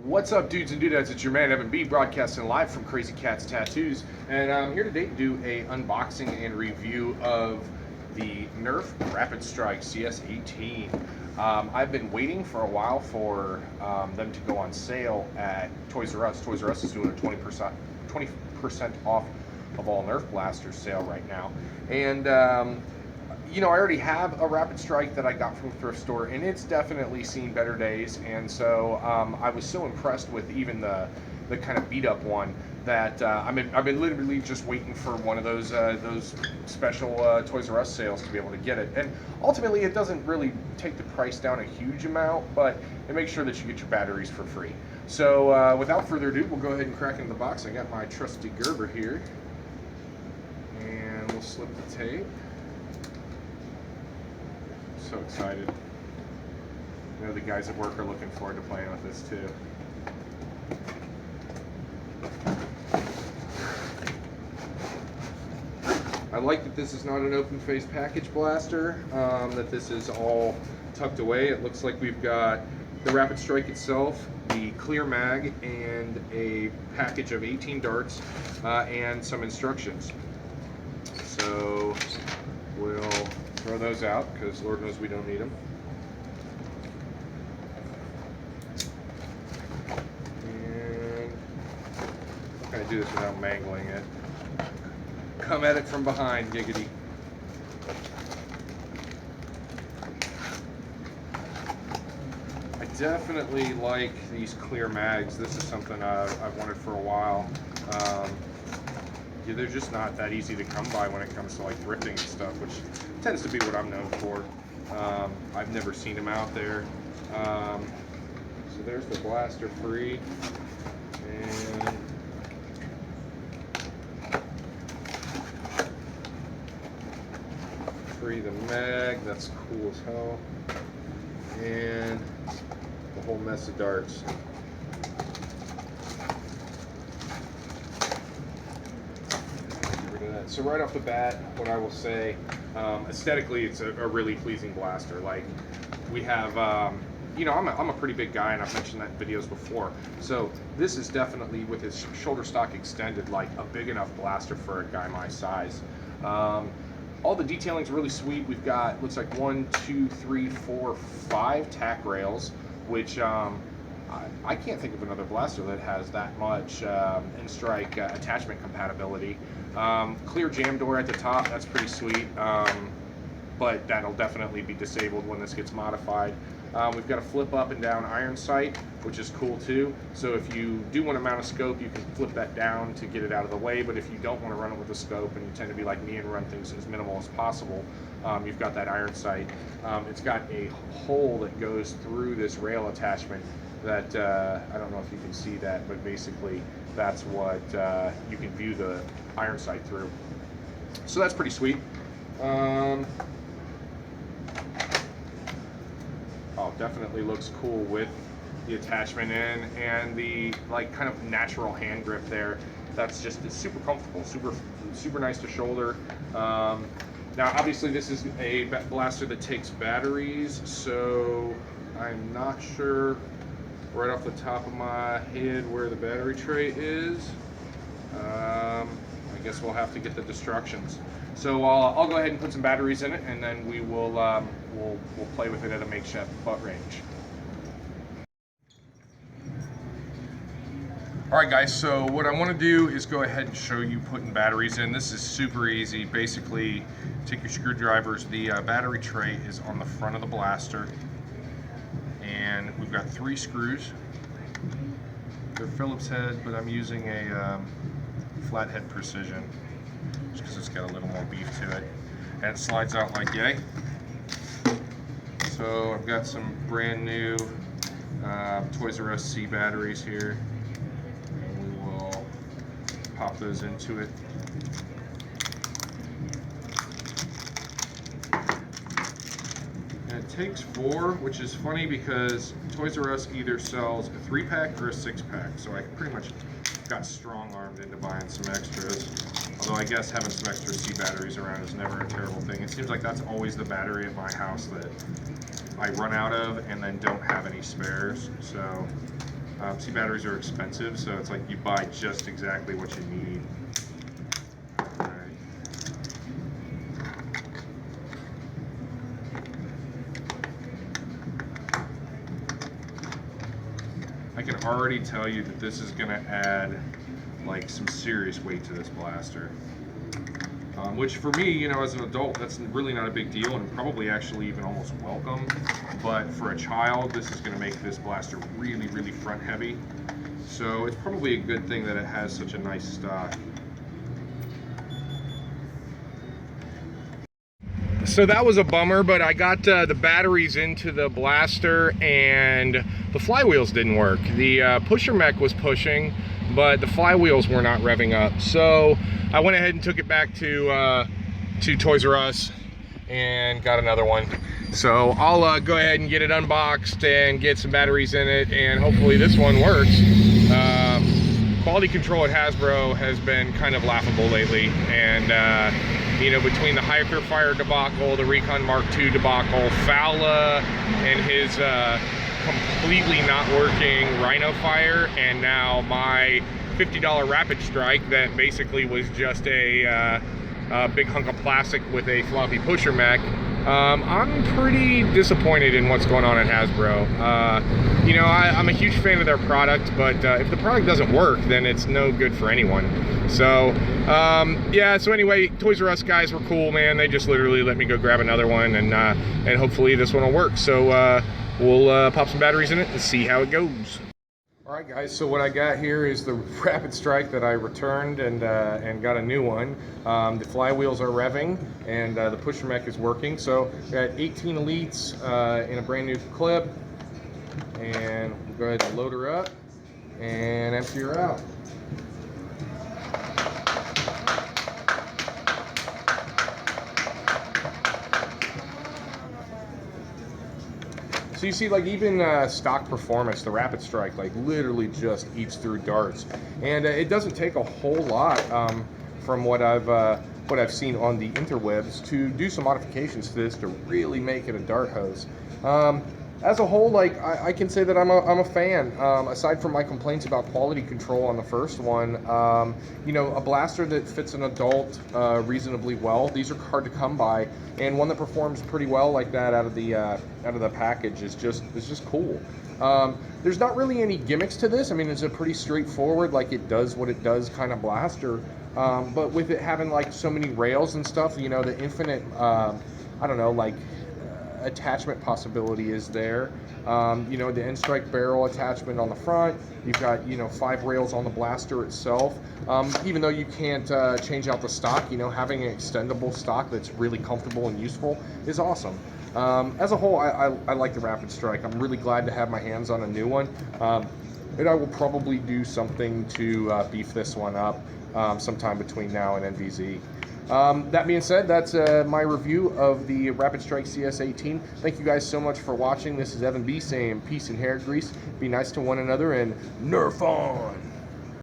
What's up, dudes and dudettes? It's your man Evan B, broadcasting live from Crazy Cats Tattoos, and I'm here today to do a unboxing and review of the Nerf Rapidstrike CS-18. I've been waiting for a while for them to go on sale at Toys R Us. Toys R Us is doing a 20% off of all Nerf blasters sale right now, and you know, I already have a Rapidstrike that I got from a thrift store, and it's definitely seen better days. And so I was so impressed with even the kind of beat up one that I've been literally just waiting for one of those special Toys R Us sales to be able to get it. And ultimately, it doesn't really take the price down a huge amount, but it makes sure that you get your batteries for free. So without further ado, we'll go ahead and crack into the box. I got my trusty Gerber here, and we'll slip the tape. So excited. I know the guys at work are looking forward to playing with this too. I like that this is not an open face package blaster, that this is all tucked away. It looks like we've got the Rapidstrike itself, the clear mag, and a package of 18 darts and some instructions. So we'll throw those out because Lord knows we don't need them. And I'm going to do this without mangling it. Come at it from behind, giggity. I definitely like these clear mags. This is something I've wanted for a while. They're just not that easy to come by when it comes to like thrifting and stuff, which tends to be what I'm known for. I've never seen them out there. So there's the blaster free, and free the mag. That's cool as hell, and the whole mess of darts. So right off the bat, what I will say, aesthetically, it's a really pleasing blaster. Like, we have, you know, I'm a pretty big guy, and I've mentioned that in videos before. So this is definitely, with his shoulder stock extended, like a big enough blaster for a guy my size. All the detailing's really sweet. We've got, looks like 1, 2, 3, 4, 5 tack rails, which I can't think of another blaster that has that much N-Strike attachment compatibility. Clear jam door at the top, that's pretty sweet, but that'll definitely be disabled when this gets modified. We've got a flip up and down iron sight, which is cool too. So if you do want to mount a scope, you can flip that down to get it out of the way, but if you don't want to run it with a scope and you tend to be like me and run things as minimal as possible, you've got that iron sight. It's got a hole that goes through this rail attachment that, I don't know if you can see that, but basically that's what you can view the iron sight through. So that's pretty sweet. Oh, definitely looks cool with the attachment in and the like kind of natural hand grip there. That's just, it's super comfortable, super nice to shoulder. Now obviously this is a blaster that takes batteries, so I'm not sure right off the top of my head where the battery tray is. I guess we'll have to get the instructions. So I'll go ahead and put some batteries in it, and then we will we'll play with it at a makeshift butt range. Alright guys, so what I want to do is go ahead and show you putting batteries in. This is super easy. Basically, take your screwdrivers. The battery tray is on the front of the blaster, and we've got 3 screws. They're Phillips head, but I'm using a flathead precision just because it's got a little more beef to it, and it slides out like yay. So I've got some brand new Toys R Us C batteries here, and we will pop those into it. And it takes 4, which is funny because Toys R Us either sells a 3-pack or a 6-pack, so I pretty much got strong-armed into buying some extras. Although I guess having some extra C batteries around is never a terrible thing. It seems like that's always the battery at my house that I run out of and then don't have any spares. So See, batteries are expensive, so it's like you buy just exactly what you need. All right. I can already tell you that this is going to add like some serious weight to this blaster. Which for me, you know, as an adult, that's really not a big deal and probably actually even almost welcome. But for a child, this is going to make this blaster really, really front heavy. So it's probably a good thing that it has such a nice stock. So that was a bummer, but I got the batteries into the blaster and the flywheels didn't work. The pusher mech was pushing, but the flywheels were not revving up. So I went ahead and took it back to Toys R Us and got another one. So I'll go ahead and get it unboxed and get some batteries in it, and hopefully this one works. Quality control at Hasbro has been kind of laughable lately, and you know, between the Hiker Fire debacle, the Recon Mark II debacle, Fowler and his completely not working Rhino Fire, and now my $50 Rapidstrike that basically was just a big hunk of plastic with a floppy pusher mech. I'm pretty disappointed in what's going on at Hasbro. You know, I'm a huge fan of their product, but if the product doesn't work, then it's no good for anyone. So, yeah, so anyway, Toys R Us guys were cool, man. They just literally let me go grab another one, and hopefully this one will work. So we'll pop some batteries in it and see how it goes. Alright guys, so what I got here is the Rapidstrike that I returned and got a new one. The flywheels are revving and the pusher mech is working. So got 18 elites in a brand new clip, and we'll go ahead and load her up and empty her out. So you see, like, even stock performance, the Rapidstrike, like, literally just eats through darts, and it doesn't take a whole lot from what I've seen on the interwebs to do some modifications to this to really make it a dart hose. As a whole, like, I can say that I'm a fan. Aside from my complaints about quality control on the first one, you know, a blaster that fits an adult reasonably well. These are hard to come by, and one that performs pretty well like that out of the package is just cool. There's not really any gimmicks to this. I mean, it's a pretty straightforward, like, it does what it does kind of blaster. But with it having like so many rails and stuff, you know, the infinite, I don't know, like, attachment possibility is there. You know, the N-Strike barrel attachment on the front. You've got, you know, 5 rails on the blaster itself. Even though you can't change out the stock, you know, having an extendable stock that's really comfortable and useful is awesome. As a whole, I like the Rapidstrike. I'm really glad to have my hands on a new one. And I will probably do something to beef this one up sometime between now and NVZ. That being said, that's my review of the Rapidstrike CS-18. Thank you guys so much for watching. This is Evan B saying peace and hair grease. Be nice to one another and Nerf on!